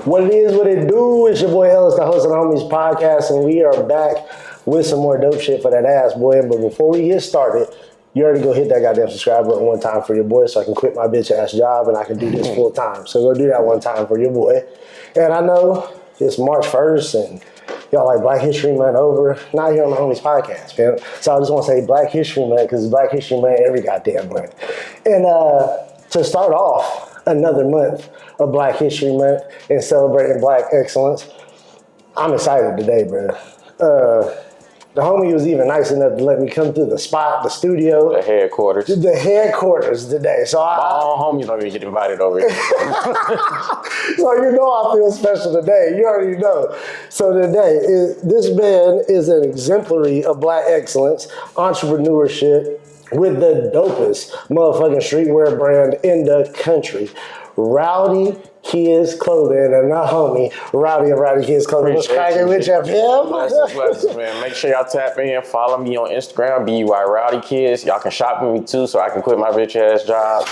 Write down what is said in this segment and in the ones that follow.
What it is, what it do, it's your boy Ellis, the host of the Homies Podcast, and we are back with some more dope shit for that ass, boy. But before we get started, you already go hit that goddamn subscribe button one time for your boy so I can quit my bitch ass job and I can do this full time. So go do that one time for your boy. And I know it's March 1st and y'all like Black History Month over. Not here on the Homies Podcast, man. So I just want to say Black History Month because it's Black History Month every goddamn month. And to start off another month of Black History Month and celebrating Black excellence, I'm excited today, bro. The homie was even nice enough to let me come through the spot, the studio. The headquarters. The headquarters today. So all homies don't even get invited over here. So you know I feel special today. You already know. So today, this man is an exemplary of Black excellence, entrepreneurship, with the dopest motherfucking streetwear brand in the country. Rowdy Kids Clothing, and my homie, Rowdy of Rowdy Kids Clothing. What's cracking with you, Pim? Blessings, man. Make sure y'all tap in, follow me on Instagram, BUY Rowdy Kids. Y'all can shop with me too, so I can quit my bitch ass job.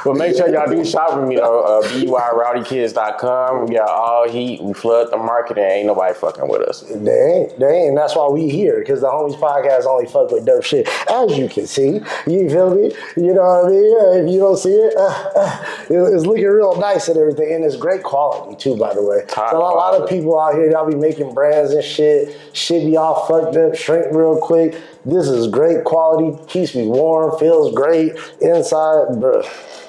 But make sure y'all do shop with me though. BUYRowdykids.com. We got all heat. We flood the market, and ain't nobody fucking with us. They ain't. That's why we here, because the Homies Podcast only fuck with dope shit, as you can see. You feel me? You know what I mean? If you don't see it, it's looking real nice and everything, and it's great quality too, by the way. So a lot of people out here, y'all be making brands and shit be all fucked up, shrink real quick. This is great quality, keeps me warm, feels great inside, bro.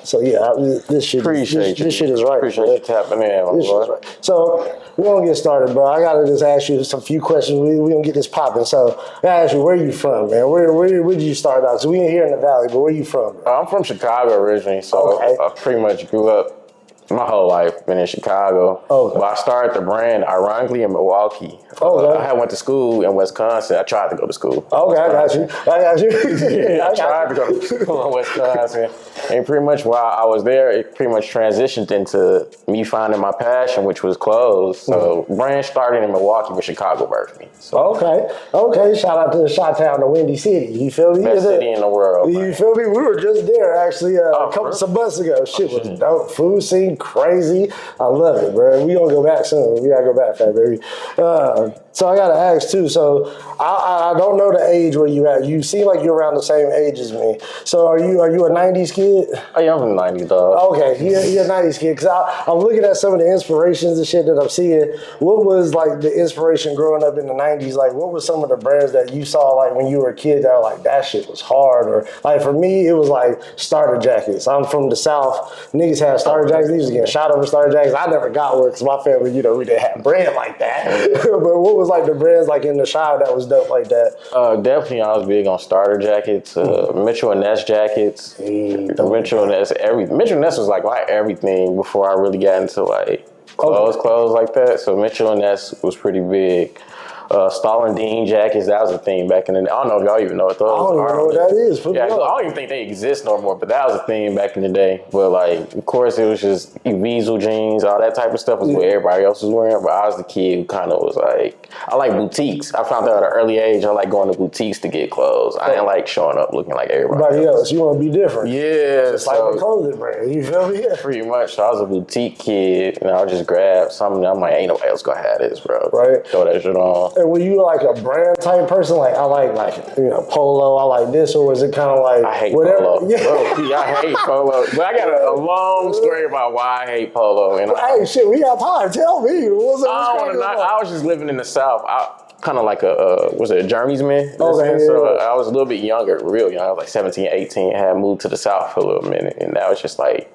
So yeah, this shit is right. Appreciate you tapping in, my boy. Right. So we're gonna get started, bro. I gotta just ask you some few questions. We're gonna get this popping. So I ask you, where you from, man? Where did you start out? So we ain't here in the Valley, but where you from, bro? I'm from Chicago originally, so okay. I pretty much grew up my whole life, been in Chicago. Okay. But I started the brand, ironically, in Milwaukee. Okay. I went to school in Wisconsin. I tried to go to school. Okay, I got you. Yeah, I tried to go to school in Wisconsin. And pretty much while I was there, it pretty much transitioned into me finding my passion, which was clothes. So brand started in Milwaukee, but Chicago birthed me. So. Okay. Shout out to the Chi-Town, the Windy City. You feel me? Best city in the world. You man. feel me? We were just there actually some months ago. Shit was dope. Food scene crazy. I love it, bro. We gonna go back soon. We gotta go back, fat baby. So I gotta ask too. So I don't know the age where you at. You seem like you're around the same age as me. So are you a '90s kid? Oh, yeah, I'm from the '90s, dog. Okay, you're a '90s kid. Cause I'm looking at some of the inspirations and shit that I'm seeing. What was like the inspiration growing up in the '90s? Like, what was some of the brands that you saw like when you were a kid that were like that shit was hard? Or like for me, it was like starter jackets. I'm from the South. Niggas had starter jackets. Niggas was getting shot over starter jackets. I never got one because my family, we didn't have bread like that. But what was like the brands like in the shop that was dope like that? Definitely, I was big on starter jackets, Mitchell and Ness jackets. Mitchell and Ness, Mitchell and Ness was like my everything before I really got into like clothes like that. So Mitchell and Ness was pretty big. Stalin Dean jackets, that was a thing back in the day. I don't know if y'all even know what those are. I don't even know what that is. I don't even think they exist no more, but that was a thing back in the day. But like, of course, it was just Weasel jeans, all that type of stuff was what everybody else was wearing. But I was the kid who kind of was like, I like boutiques. I found out at an early age, I like going to boutiques to get clothes. I didn't like showing up looking like everybody else. You want to be different. Yeah. It's like a clothing brand. You feel me? Yeah. Pretty much. So I was a boutique kid, and I would just grab something. I'm like, ain't nobody else gonna have this, bro. Right. Throw that shit on. And were you like a brand type person? Like I like polo, I like this, or was it kind of like I hate whatever? polo. Yeah. Bro, I hate polo. But I got a long story about why I hate polo. And hey, shit, we got time. Tell me. I was just living in the South. Kind of like a journeyman. Okay, so I was a little bit younger, real young. I was like 17, 18. I had moved to the South for a little minute, and that was just like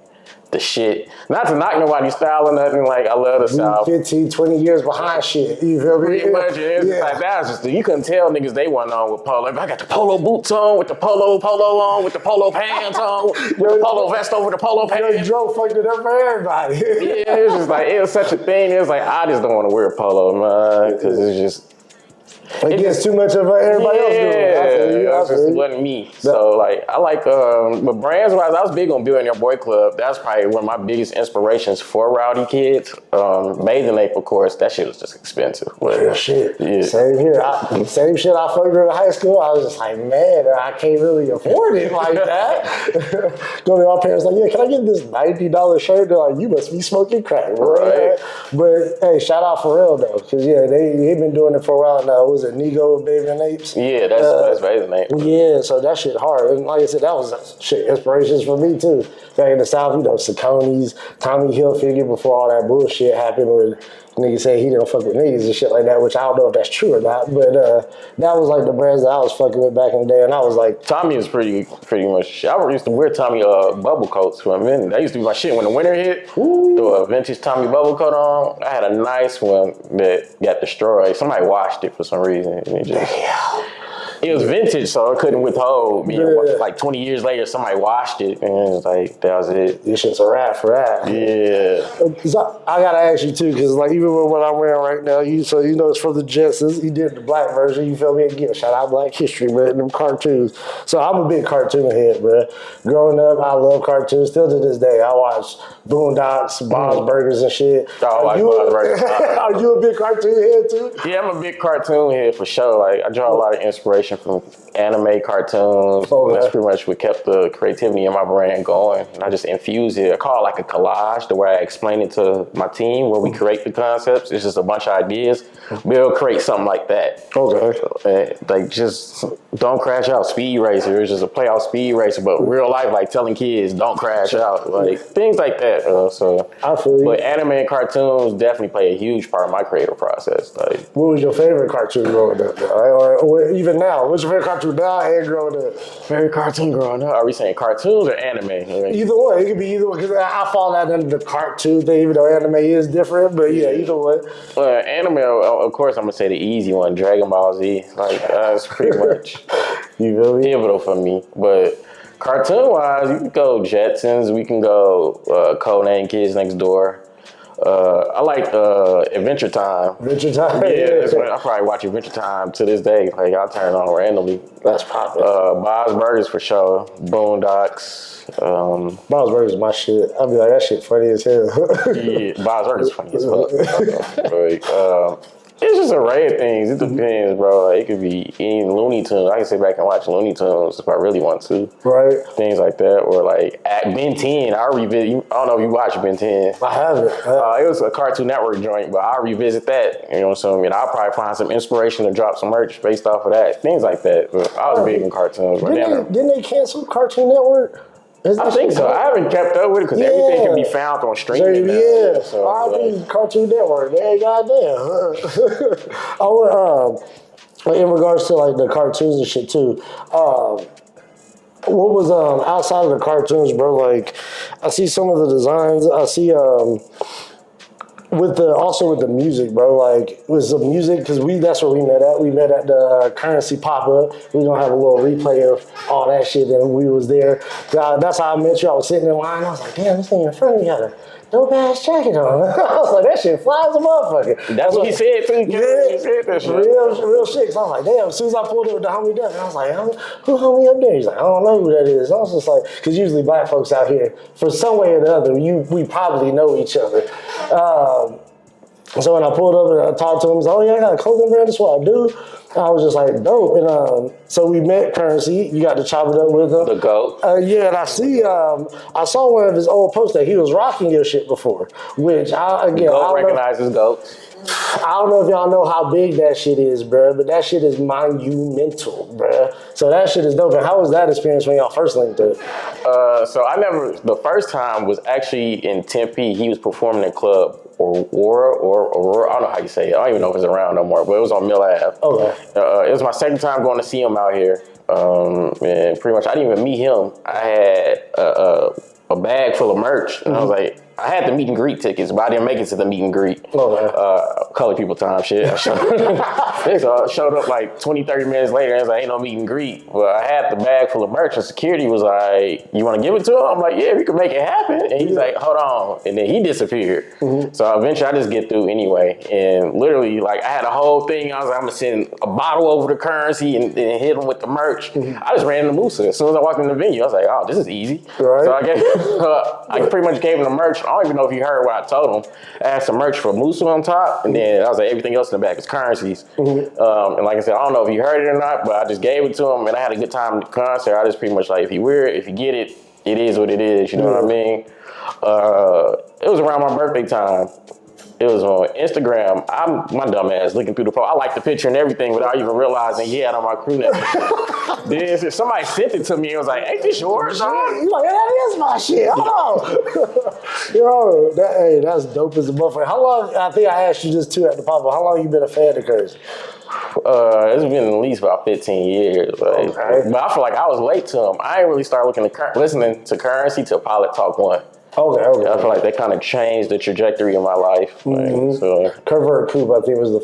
the shit. Not to knock nobody's style or nothing, like I love the South. 15, 20 years behind shit. You feel me? Pretty much it is. Yeah. Like that was just, you couldn't tell niggas they wasn't on with polo. If I got the polo boots on, with the polo on, with the polo pants on, with the polo vest over the polo pants. Joe fucked it up for everybody. Yeah, it was just like, it was such a thing. It was like, I just don't want to wear polo, man, because it's just, It gets too much of everybody else doing it. It just wasn't me. So like I like, but brands wise, I was big on Billionaire Boy Club. That's probably one of my biggest inspirations for Rowdy Kids. Bathing Ape, of course, that shit was just expensive. But, yeah, same here. Same shit. I fucked with in high school. I was just like, man, I can't really afford it like that. Go to my parents like, yeah, can I get this $90 shirt? They're like, you must be smoking crack, bro. Right. But hey, shout out Pharrell though, because yeah, they've been doing it for a while now. Was it Nego, Bathing Apes? Yeah, that's Bathing Ape. Yeah, so that shit hard. And like I said, that was shit inspirations for me too. Back in the South, you know, Saucony's, Tommy Hilfiger before all that bullshit happened where niggas say he didn't fuck with niggas and shit like that, which I don't know if that's true or not. But that was like the brands that I was fucking with back in the day, and I was like, Tommy is pretty much. I used to wear Tommy bubble coats for a minute. That used to be my shit when the winter hit. Threw a vintage Tommy bubble coat on. I had a nice one that got destroyed. Somebody washed it for some reason, and it just. It was vintage, so it couldn't withhold. Like 20 years later, somebody washed it, and it was like, that was it. This shit's a wrap for that. Yeah. So I gotta ask you too, because like even with what I'm wearing right now, so you know it's from the Jetsons. You did the black version. You feel me? Again, shout out Black History, man. Them cartoons. So I'm a big cartoon head, bro. Growing up, I love cartoons. Still to this day, I watch Boondocks, Bob's Burgers, and shit. Are you a big cartoon head too? Yeah, I'm a big cartoon head for sure. Like I draw a lot of inspiration from anime cartoons. That's pretty much what kept the creativity in my brain going. And I just infuse it. I call it like a collage, the way I explain it to my team, where we create the concepts. It's just a bunch of ideas. We'll create something like that. Okay. Like just don't crash out. Speed Racer. It's just a play out Speed Racer, but real life, like telling kids don't crash out. Like things like that. So I feel you. But anime and cartoons definitely play a huge part of my creative process. Like, what was your favorite cartoon growing up? Or even now? What's your favorite cartoon now and growing up? Favorite cartoon growing up? Are we saying cartoons or anime? Either one. It could be either one. Because I fall out under the cartoon thing, even though anime is different. But yeah, either one. Anime, of course, I'm going to say the easy one, Dragon Ball Z. Like, that's pretty much pivotal for me. But cartoon-wise, you can go Jetsons. We can go Codename Kids Next Door. I like Adventure Time. Adventure Time? Yeah, that's what I probably watch Adventure Time to this day. Like, I'll turn it on randomly. That's popular. Bob's Burgers for sure. Boondocks. Bob's Burgers is my shit. I'll be like, that shit funny as hell. Yeah, Bob's Burgers is funny as fuck. It's just an array of things. It depends, bro. Like, it could be any Looney Tunes. I can sit back and watch Looney Tunes if I really want to. Right. Things like that. Or like at Ben 10, I'll revisit. I don't know if you watch Ben 10. I haven't. It was a Cartoon Network joint, but I'll revisit that. You know what I'm saying? I'll probably find some inspiration to drop some merch based off of that. Things like that. But I was big in cartoons. Didn't they cancel Cartoon Network? I think so. I haven't kept up with it because everything can be found on streaming. Yeah, so, Cartoon Network. Man, goddamn. In regards to like the cartoons and shit too. What was outside of the cartoons, bro? Like, I see some of the designs. I see with the music, bro. Like, with the music, because that's where we met at. We met at the Currency pop-up. We're gonna have a little replay of all that shit, and we was there. That's how I met you. I was sitting in line. I was like, damn, this thing in front of me got a dope ass jacket on. I was like, that shit flies a motherfucker. That's what he said too. Yeah, he said that shit. Real shit. So I was like, damn. As soon as I pulled up with the homie Duck, I was like, who homie up there? He's like, I don't know who that is. I was just like, because usually black folks out here, for some way or the other, we probably know each other. So when I pulled up and I talked to him, he's like, oh yeah, I got a clothing brand, that's what I do. I was just like, dope. And so we met Currency. You got to chop it up with him. The GOAT. Yeah, and I saw one of his old posts that he was rocking your shit before, which GOAT recognizes GOATs. I don't know if y'all know how big that shit is, bro, but that shit is monumental, bro. So that shit is dope. And how was that experience when y'all first linked up? The first time was actually in Tempe. He was performing in Club Aurora, I don't know how you say it. I don't even know if it's around no more, but it was on Mill Ave. Okay. It was my second time going to see him out here. And pretty much I didn't even meet him. I had a bag full of merch. And I was like, I had the meet and greet tickets, but I didn't make it to the meet and greet. Colored people time shit. So I showed up like 20, 30 minutes later, and I was like, ain't no meet and greet. Well, I had the bag full of merch, and security was like, you want to give it to him? I'm like, yeah, we can make it happen. And he's like, hold on. And then he disappeared. So eventually I just get through anyway. And literally, like, I had a whole thing. I was like, I'm going to send a bottle over the currency and hit him with the merch. I just ran into Musa. As soon as I walked in the venue, I was like, oh, this is easy. Right. So I pretty much gave him the merch. I don't even know if he heard what I told him. I had some merch for Musa on top, and then I was like, everything else in the back is currencies. And like I said, I don't know if he heard it or not, but I just gave it to him, and I had a good time at the concert. I just pretty much like, if he weird, if you get it, it is what it is. You know what I mean? It was around my birthday time. It was on Instagram. I'm my dumb ass looking through the post. I liked the picture and everything without even realizing he had on my crew neck. Then somebody sent it to me and was like, ain't this yours? You like, that is my shit. Hold on. Yo, that's dope as a motherfucker. How long, I think I asked you this too at the pop-up, how long you been a fan of Currency? It's been at least about 15 years. Like, but I feel like I was late to him. I ain't really started listening to Currency till Pilot Talk 1. Okay. I feel like that kind of changed the trajectory of my life. So. Covert Coupe, I think, was one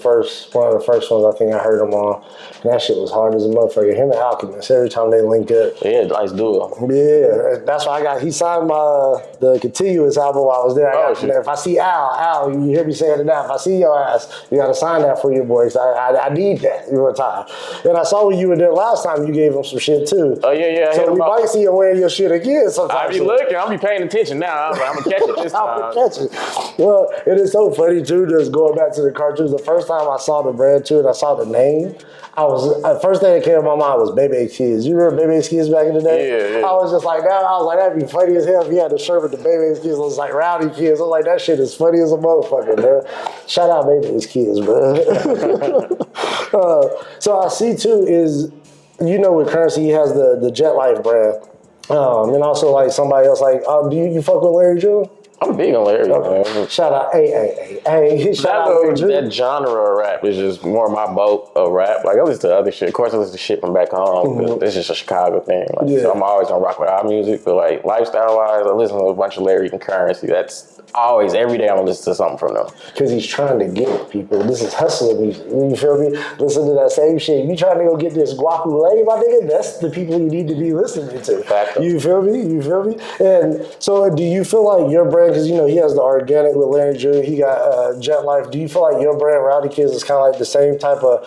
of the first ones I think I heard him on. And that shit was hard as a motherfucker. Him and Alchemist, every time they link up. Yeah, nice duo. Yeah, that's why he signed the Continuous album while I was there. If I see Al, you hear me saying it now, if I see your ass, you got to sign that for your boys. I need that one time. And I saw when you were there last time, you gave him some shit too. Oh, yeah. So we might see you wearing your shit again sometime. I'll be looking, I'll be paying attention now. I'm going to catch it this time. I'm going to catch it. Well, it is so funny too, just going back to the cartoons. The first time I saw the brand too and I saw the name, the first thing that came to my mind was Baby Kids. You remember Baby Kids back in the day? Yeah. I was just like, that'd be funny as hell if he had the shirt with the Baby Kids. It was like Rowdy Kids. I was like, that shit is funny as a motherfucker, man. Shout out Baby Kids, bro. So I see too is, with Currency, he has the Jet Life brand. And also like somebody else like, do you fuck with Larry June? I'm big on Larry. Man. Shout out, that genre of rap is just more my boat of rap. Like I listen to other shit. Of course, I listen to shit from back home. It's just a Chicago thing. So I'm always gonna rock with our music, but like lifestyle wise, I listen to a bunch of Larry and Currency. That's always every day I'm gonna listen to something from them. Because he's trying to get people. This is hustler music. You feel me? Listen to that same shit. You trying to go get this guacamole, my nigga? That's the people you need to be listening to. Exactly. You feel me? And so, do you feel like your brand? Because he has the organic with Larry Jr. He got Jet Life. Do you feel like your brand, Rowdy Kids, is kind of like the same type of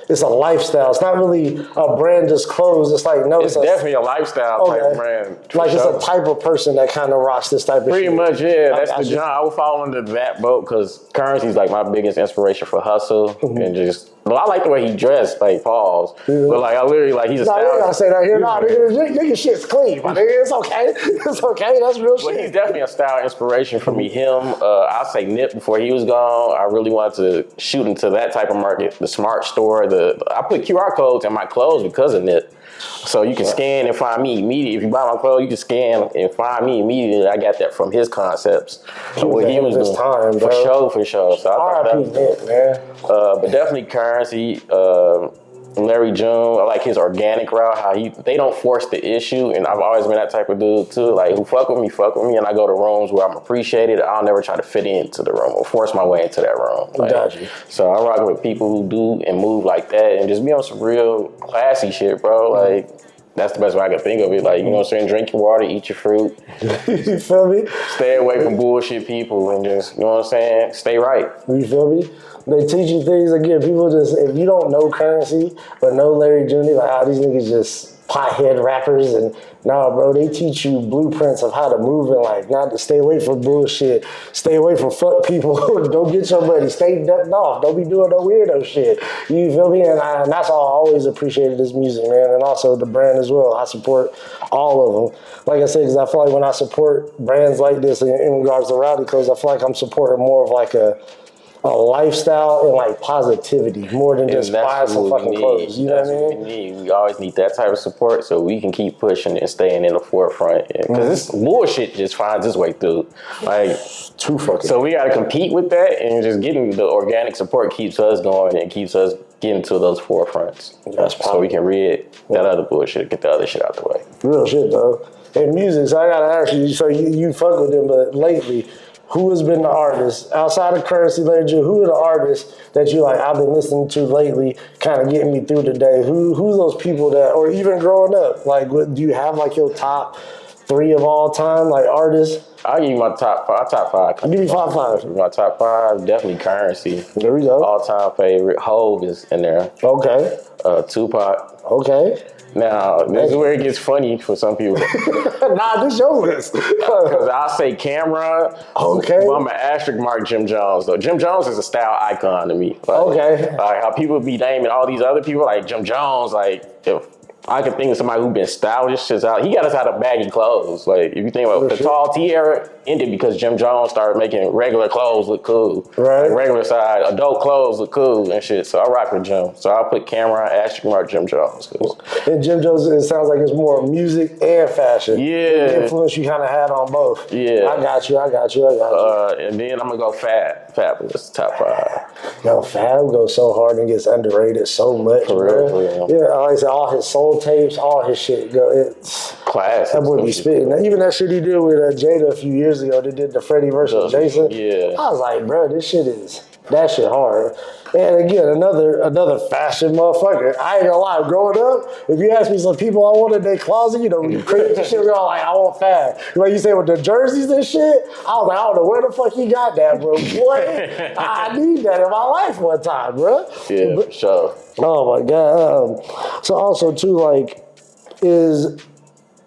it's a lifestyle. It's not really a brand just clothes. It's like it's definitely a lifestyle type brand. Like it's a type of person that kind of rocks this type of Pretty much, yeah. That's the genre. I would fall under that boat because Currency is like my biggest inspiration for hustle and just. Well, I like the way he dressed, like pause. But like I literally he's a style. You gotta say that here. Nigga shit's clean, my nigga. It's okay. It's okay. That's real shit. But he's definitely a style inspiration for me. Him, I'll say Nip before he was gone. I really wanted to shoot into that type of market, the smart store. I put QR codes in my clothes because of Nip. So you can scan and find me immediately. If you buy my clothes, you can scan and find me immediately. I got that from his concepts. What he was doing. Time, for sure. So I thought that was Nip, man. But definitely Currency, Larry June. I like his organic route. How they don't force the issue, and I've always been that type of dude too. Like who fuck with me, and I go to rooms where I'm appreciated. I'll never try to fit into the room or force my way into that room. Gotcha. So I rock with people who do and move like that, and just be on some real classy shit, bro. Like. That's the best way I can think of it. Like, you know what I'm saying? Drink your water, eat your fruit. You feel me? Stay away from bullshit people and just, you know what I'm saying? Stay right. You feel me? They teach you things, again, people just, if you don't know Currency, but know Larry Jr., like, these niggas just pothead rappers, and bro, they teach you blueprints of how to move in life, not to stay away from bullshit, stay away from fuck people, don't get your money, stay ducked off, don't be doing no weirdo shit, you feel me? And that's all I always appreciated this music, man, and also the brand as well. I support all of them. Like I said, because I feel like when I support brands like this in regards to Rowdy Clothes, I feel like I'm supporting more of like a lifestyle and like positivity more than just buying some fucking clothes. You know what I mean? We always need that type of support so we can keep pushing and staying in the forefront. Because this bullshit just finds its way through. Like, too fucking. So we got to compete with that, and just getting the organic support keeps us going and keeps us getting to those forefronts. So we can rid that other bullshit, get the other shit out the way. Real shit, though. in music, so I gotta ask you. So you fuck with them, but lately, who has been the artist outside of Currency Ledger? Who are the artists that you like? I've been listening to lately, kind of getting me through the day. Who's those people that, or even growing up? Like, do you have like your top 3 of all time, like artists? I'll give you my top 5. Give me five. My top 5, definitely Currency. There we go. All-time favorite. Hove is in there. Okay. Tupac. Okay. Now, this is where it gets funny for some people. Nah, this your list. Because I'll say Cameron. Okay. But I'm an asterisk mark Jim Jones, though. Jim Jones is a style icon to me. Like, okay. Like how people be naming all these other people, like Jim Jones, like, if I can think of somebody who's been stylish since out. He got us out of baggy clothes. Like, if you think about the tall T era ended because Jim Jones started making regular clothes look cool. Right. Like regular size, adult clothes look cool and shit. So I rock with Jim. So I'll put Cameron, asterisk mark Jim Jones. And Jim Jones, it sounds like it's more music and fashion. Yeah. The influence you kind of had on both. Yeah. I got you. And then I'm going to go Fab. Fab was the top 5. Yo, Fab goes so hard and gets underrated so much. For real. Yeah, like I said, all his soul tapes, all his shit. It's classic. That boy be spitting. Even that shit he did with Jada a few years ago, they did the Freddie versus Jason. Yeah. I was like, bro, that shit hard. And again, another fashion motherfucker. I ain't gonna lie, growing up, if you ask me some people I want in their closet, you know, crazy shit, we're all like, I want Fab. Like you say with the jerseys and shit, I was like, I don't know where the fuck he got that, bro. Boy, I need that in my life one time, bro. Yeah, for sure. Oh my God. So also too, like, is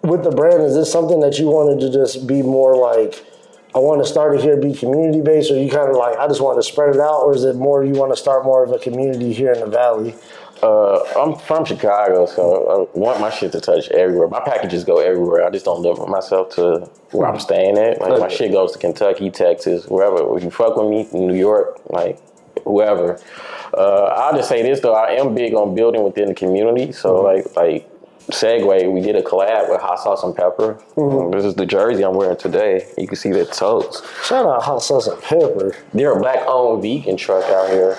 with the brand, is this something that you wanted to just be more like, I want to start it here, be community based, or you kind of like, I just want to spread it out, or is it more you want to start more of a community here in the Valley? I'm from Chicago, so I want my shit to touch everywhere. My packages go everywhere. I just don't limit myself to where I'm staying at. Like my shit goes to Kentucky, Texas, wherever. If you fuck with me, New York, like whoever. I'll just say this though, I am big on building within the community. So like segue, we did a collab with Hot Sauce and Pepper. This is the jersey I'm wearing today. You can see the toes. Shout out Hot Sauce and Pepper. They're a black-owned vegan truck out here.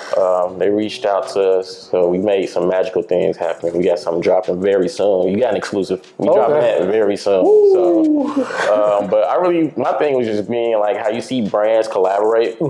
They reached out to us, so we made some magical things happen. We got something dropping very soon. You got an exclusive. We dropping that very soon. So, but my thing was just being like how you see brands collaborate.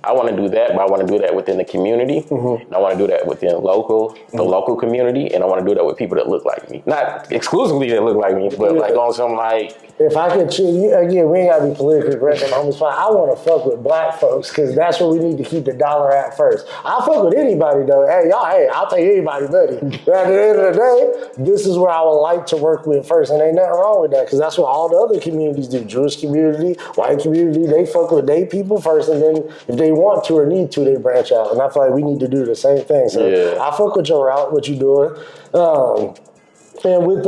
I want to do that, but I want to do that within the community. And I want to do that within the local community, and I want to do that with people that look like me. Not exclusively that look like me, but like on some like. If I could choose, again, we ain't gotta be politically correct on the homies fine. I want to fuck with black folks because that's where we need to keep the dollar at first. I'll fuck with anybody though. Hey, I'll take anybody, buddy. But at the end of the day, this is where I would like to work with first, and ain't nothing wrong with that because that's what all the other communities do. Jewish community, white community, they fuck with their people first, and then if they want to or need to, they branch out. And I feel like we need to do the same thing. So I fuck with your route, what you doing, and with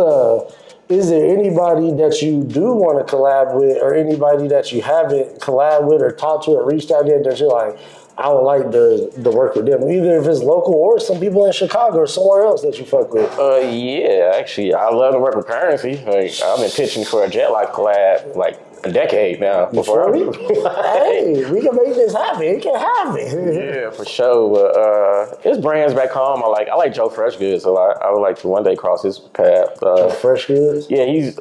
is there anybody that you do want to collab with or anybody that you haven't collabed with or talked to or reached out to that you're like, I would like to work with them, either if it's local or some people in Chicago or somewhere else that you fuck with? Yeah, actually, I love to work with Currency. Like, I've been pitching for a Jet Life collab like a decade now. Hey, we can make this happen. It can happen. Yeah, for sure. But there's brands back home. I like Joe Freshgoods, so I would like to one day cross his path. Joe Freshgoods? Yeah, he's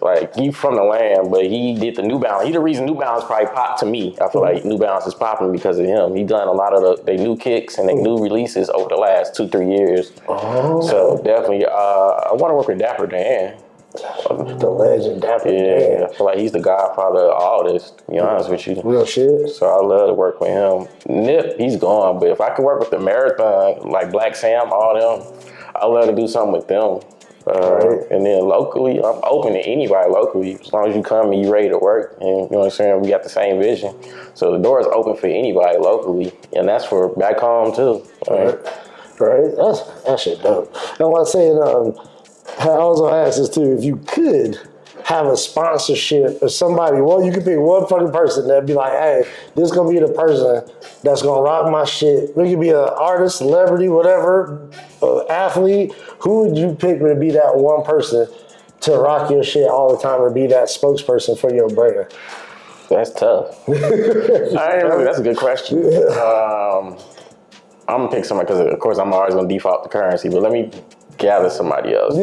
from the land, but he did the New Balance. He's the reason New Balance probably popped to me. I feel like New Balance is popping because of him. He done a lot of their new kicks and their new releases over the last 2-3 years. Oh. So definitely, I want to work with Dapper Dan. The legend, Dapper Dan. Yeah, I feel like he's the godfather of all this, to be honest with you. Real shit. So I love to work with him. Nip, he's gone, but if I could work with the Marathon, like Black Sam, all them, I love to do something with them. And then locally, I'm open to anybody locally, as long as you come and you ready to work. And you know what I'm saying? We got the same vision. So the door is open for anybody locally, and that's for back home too. Right. That shit dope. And what I'm saying, I was gonna ask this too. If you could have a sponsorship of somebody, well, you could pick one fucking person that'd be like, hey, this gonna be the person that's gonna rock my shit. It could be an artist, celebrity, whatever, athlete. Who would you pick to be that one person to rock your shit all the time or be that spokesperson for your brand? That's tough. That's a good question. I'm gonna pick somebody because, of course, I'm always gonna default to Currency, but let me gather somebody else.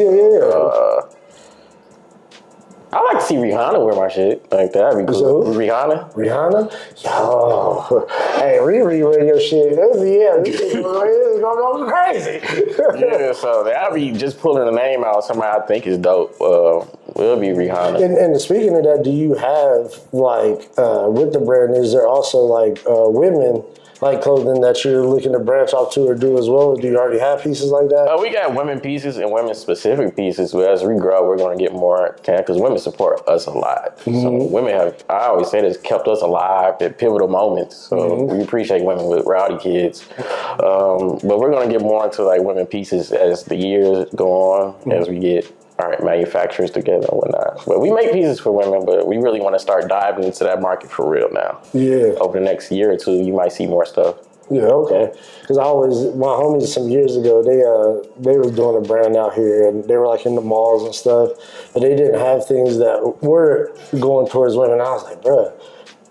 I like to see Rihanna wear my shit. Like, that'd be cool. So, Rihanna? Yo. Hey, Riri wear your shit. This shit is going crazy. Yeah, so that'd be just pulling a name out of somebody I think is dope. Will be Rihanna. And speaking of that, do you have, like, with the brand, is there also, like, women like clothing that you're looking to branch off to or do as well? Do you already have pieces like that? We got women pieces and women specific pieces. But as we grow, we're going to get more because women support us a lot. Mm-hmm. So women have, I always say this, kept us alive at pivotal moments. So we appreciate women with Rowdy Kids. But we're going to get more into like women pieces as the years go on, as we get manufacturers together and whatnot. But we make pieces for women, but we really want to start diving into that market for real now. Yeah. Over the next year or two, you might see more stuff. Yeah, okay. Because my homies some years ago, they was doing a brand out here, and they were like in the malls and stuff, but they didn't have things that were going towards women. I was like, bruh,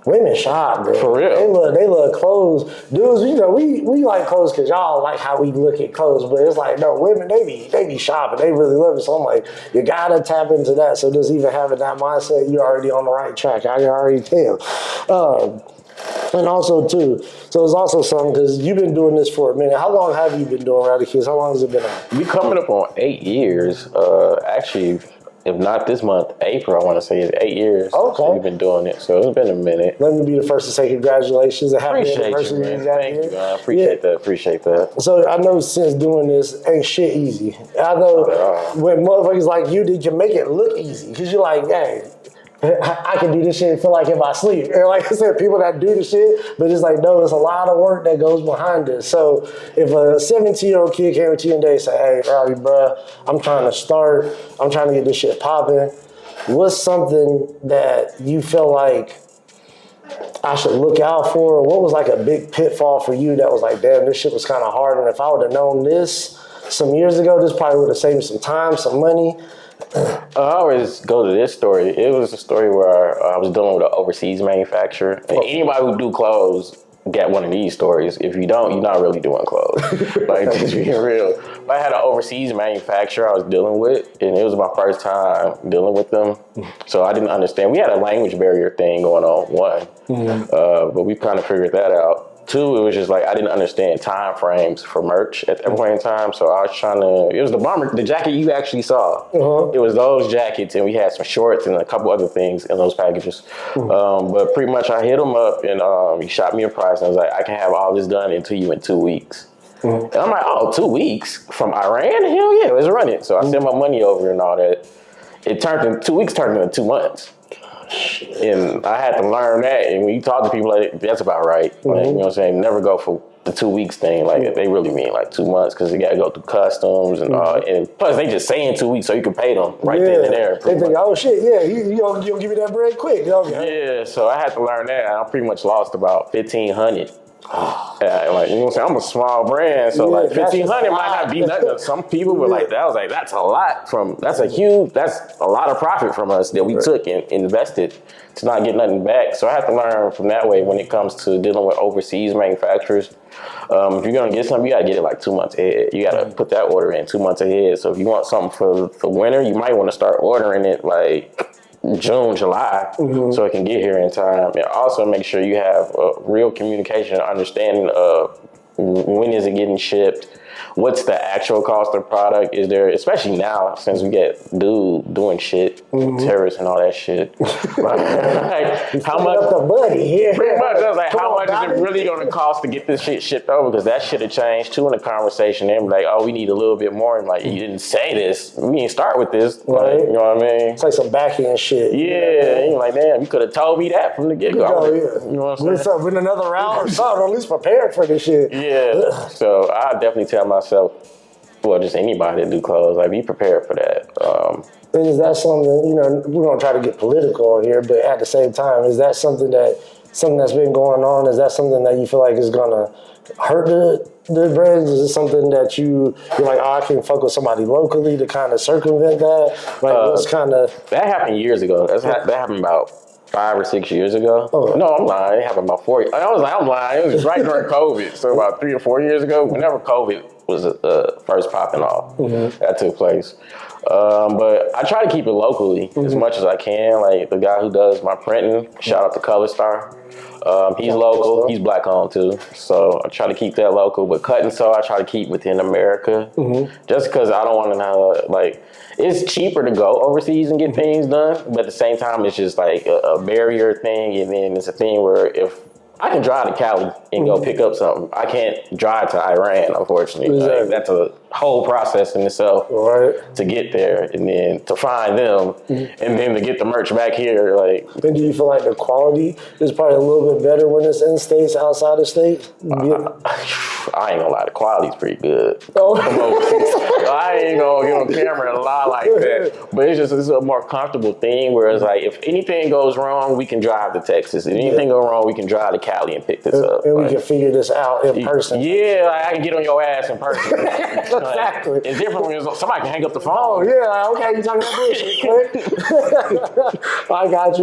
women shop, bro. For real. They love clothes. Dudes, you know, we like clothes because y'all like how we look at clothes, but it's like, no, women, they be shopping. They really love it. So I'm like, you gotta tap into that. So just even having that mindset, you're already on the right track. I can already tell. And also, too, so it's also something, because you've been doing this for a minute. How long have you been doing Rowdy Kids? How long has it been out? We coming up on 8 years. Actually, if not this month, April, I want to say, is 8 years. Okay. We've been doing it, so it's been a minute. Let me be the first to say congratulations and happy anniversary. Appreciate you, man. Thank you, man. Appreciate that. So I know since doing this, ain't shit easy. I know when motherfuckers like you, they can make it look easy, because you're like, hey, I can do this shit and feel like in my sleep. And like I said, people that do the shit, but it's like, no, it's a lot of work that goes behind this. So if a 17-year-old kid came to you and they say, hey, Rowdy, bro, I'm trying to get this shit popping, what's something that you feel like I should look out for? What was like a big pitfall for you that was like, damn, this shit was kind of hard, and if I would have known this some years ago, this probably would have saved me some time, some money? I always go to this story. It was a story where I was dealing with an overseas manufacturer. And anybody who do clothes get one of these stories. If you don't, you're not really doing clothes. Like, just being real. But I had an overseas manufacturer I was dealing with, and it was my first time dealing with them. So I didn't understand. We had a language barrier thing going on, one. But we kind of figured that out. Two, it was just like I didn't understand time frames for merch at that point in time. So I was trying to, it was the jacket you actually saw. It was those jackets, and we had some shorts and a couple other things in those packages. But pretty much I hit him up, and he shot me a price, and I was like, I can have all this done into you in 2 weeks. And I'm like, oh, 2 weeks from Iran? Hell yeah, let's run it. So I sent my money over and all that. 2 weeks turned into 2 months. And I had to learn that. And when you talk to people, like, that's about right. Like, you know what I'm saying? Never go for the 2 weeks thing. Like, they really mean like 2 months, because you got to go through customs and all. And plus, they just say in 2 weeks so you can pay them right then and there. They think, oh shit, yeah, you gonna give me that bread quick. Yeah, so I had to learn that. And I pretty much lost about $1,500. Like, you know what I'm saying? I'm a small brand, so like $1,500 might not be nothing to some people, but like that was like, that's a lot that's a lot of profit from us that we took and invested to not get nothing back. So I have to learn from that way when it comes to dealing with overseas manufacturers. If you're gonna get something, you gotta get it like 2 months ahead. You gotta put that order in 2 months ahead. So if you want something for the winter, you might want to start ordering it like June, July, so it can get here in time. And also make sure you have real communication and understanding of when is it getting shipped, what's the actual cost of product, is there, especially now since we get doing shit, terrorists and all that shit. Like, how much? The money here. Pretty much. I was like, how much is it really going to cost to get this shit shipped over? Because that should have changed too in the conversation. They're like, oh, we need a little bit more. And like, you didn't say this. We didn't start with this. Right. Like, you know what I mean? It's like some backhand shit. Yeah. You're like, damn, you could have told me that from the get-go. You know what I'm saying? With another round or something, or at least prepared for this shit. Yeah. So I definitely tell myself, well, just anybody that do clothes, like, be prepared for that. And is that something, you know, we're going to try to get political on here, but at the same time, is that something that's been going on? Is that something that you feel like is going to hurt the brands? Is it something that you're like, oh, I can fuck with somebody locally to kind of circumvent that? Like, what's kind of... That happened years ago. That happened about 5 or 6 years ago. Oh. No, I'm lying. It happened about 4 years. I'm lying. It was just right during COVID. So about 3 or 4 years ago, whenever COVID was first popping off, that took place. But I try to keep it locally as much as I can. Like the guy who does my printing, shout out to Color Star. He's local. He's black owned too. So I try to keep that local. But cut and sew, I try to keep within America. Just because I don't want to have, like, it's cheaper to go overseas and get things done. But at the same time, it's just like a barrier thing. And then it's a thing where if I can drive to Cali and go pick up something, I can't drive to Iran, unfortunately. Exactly. Like, that's a whole process in itself to get there, and then to find them, and then to get the merch back here. Like, and do you feel like the quality is probably a little bit better when it's in states, outside of states? I ain't gonna lie, the quality's pretty good. Oh. I ain't gonna get on camera and lie like that. But it's a more comfortable thing where it's like, if anything goes wrong, we can drive to Texas. If anything goes wrong, we can drive to Cali and pick this up. And we can figure this out in person. Yeah, like, I can get on your ass in person. Exactly. Like, it's different when somebody can hang up the phone. Oh, yeah, okay, you talking about bullshit, quick. I got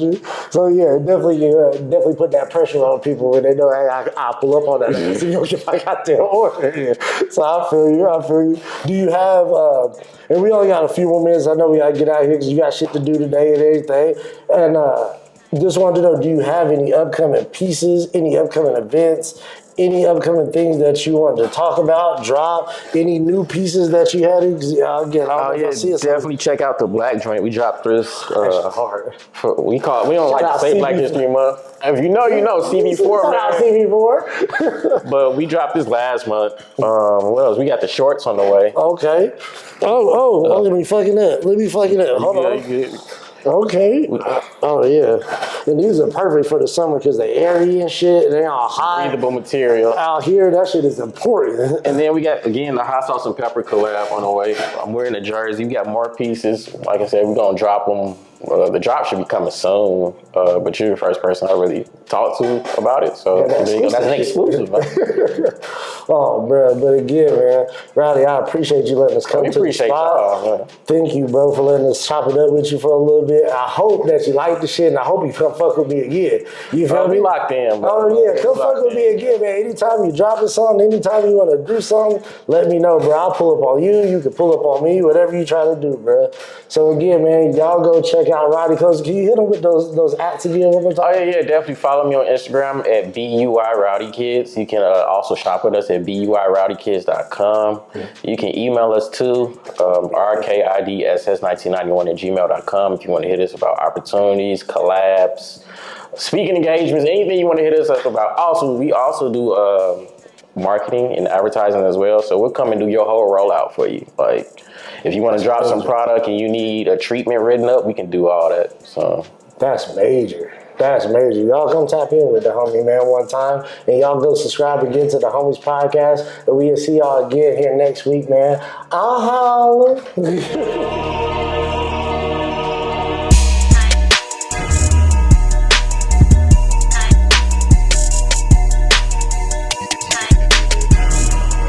you. So, yeah, definitely put that pressure on people when they know, hey, I'll pull up on that ass and you'll get my goddamn order. So I feel you. Do you have, and we only got a few more minutes. I know we got to get out of here because you got shit to do today and everything. And just wanted to know, do you have any upcoming pieces, any upcoming events, any upcoming things that you want to talk about, drop, any new pieces that you had? Definitely check out the Black Joint. We dropped this. Hard. We don't like to say Black History Month. If you know, CB4, man. CB4. But we dropped this last month. What else? We got the shorts on the way. Okay. Let me fucking up. Hold on. Okay. Oh, yeah. And these are perfect for the summer because they're airy and shit. And they're all high. Breathable material. Out here, that shit is important. And then we got, again, the hot sauce and pepper collab on the way. I'm wearing a jersey. We got more pieces. Like I said, we're going to drop them. The drop should be coming soon. But you're the first person I really talked to about it. So that's an exclusive. Oh, bro. But again, man, Rowdy, I appreciate you letting us come to the spot. Thank you, bro, for letting us chop it up with you for a little bit. I hope that you like the shit, and I hope you come fuck with me again. You feel me? Locked in, bro. Oh, yeah. Come fuck with me again, man. Anytime you dropping something, anytime you want to do something, let me know, bro. I'll pull up on you. You can pull up on me, whatever you try to do, bro. So again, man, y'all go check out Rowdy Kids. Can you hit them with those acts again one more time? Oh, yeah. Definitely follow me on Instagram at BUI Rowdy Kids. You can also shop with us at BUIRowdykids.com. You can email us too, rkidss1991@gmail.com if you want to hit us about opportunities, collabs, speaking engagements, anything you want to hit us up about. Also, we also do marketing and advertising as well. So we'll come and do your whole rollout for you. Like, if you want to drop some product and you need a treatment written up, we can do all that. So that's major. Y'all come tap in with the homie, man, one time. And y'all go subscribe again to the Homies Podcast. And we'll see y'all again here next week, man. I'll holler.